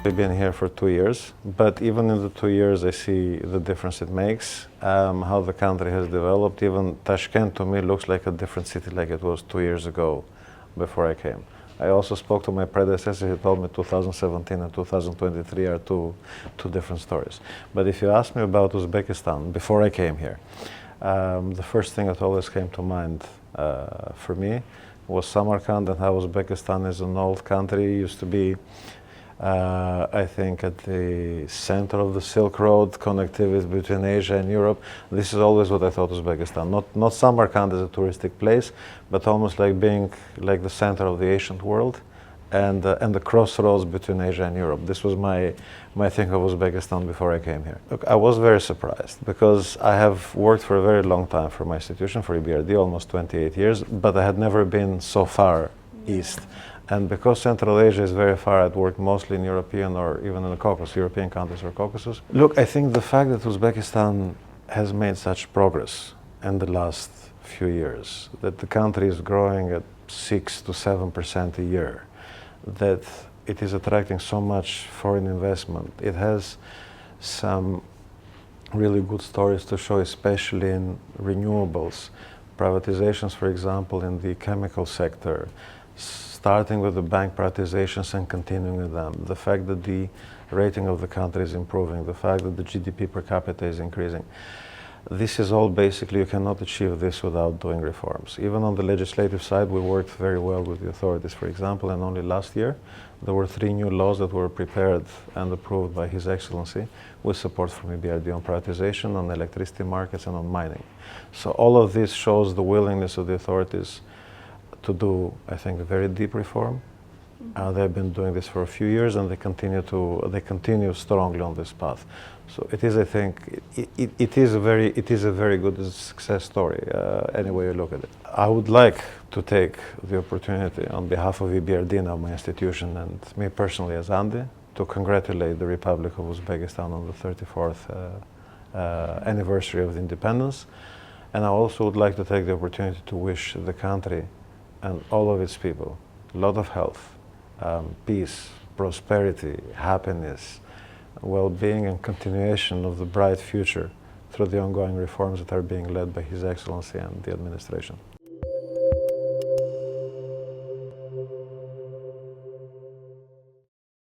I've been here for 2 years, but even in the 2 years I see the difference it makes, how the country has developed. Even Tashkent to me looks like a different city like it was 2 years ago before I came. I also spoke to my predecessor. He told me 2017 and 2023 are two different stories. But if you ask me about Uzbekistan before I came here, the first thing that always came to mind for me was Samarkand and how Uzbekistan is an old country. It used to be, I think, at the center of the Silk Road, connectivity between Asia and Europe. This is always what I thought Uzbekistan. Not Samarkand as a touristic place, but almost like being like the center of the ancient world, and the crossroads between Asia and Europe. This was my thing of Uzbekistan before I came here. Look, I was very surprised because I have worked for a very long time for my institution, for EBRD, almost 28 years, but I had never been so far east. And because Central Asia is very far, I'd worked mostly in European or even in the Caucasus, European countries or Caucasus. Look, I think the fact that Uzbekistan has made such progress in the last few years, that the country is growing at 6 to 7% a year, that it is attracting so much foreign investment. It has some really good stories to show, especially in renewables, privatizations, for example, in the chemical sector, starting with the bank privatizations and continuing with them. The fact that the rating of the country is improving, the fact that the GDP per capita is increasing. This is all basically, you cannot achieve this without doing reforms. Even on the legislative side, we worked very well with the authorities, for example, and only last year there were 3 new laws that were prepared and approved by His Excellency with support from EBRD on privatization, on electricity markets and on mining. So all of this shows the willingness of the authorities to do, I think, a very deep reform. They've been doing this for a few years, and they continue strongly on this path. So it is, I think, it is a very good success story, any way you look at it. I would like to take the opportunity on behalf of EBRD, now my institution, and me personally as Andi, to congratulate the Republic of Uzbekistan on the 34th anniversary of the independence. And I also would like to take the opportunity to wish the country and all of its people a lot of health, peace, prosperity, happiness, well-being, and continuation of the bright future through the ongoing reforms that are being led by His Excellency and the administration.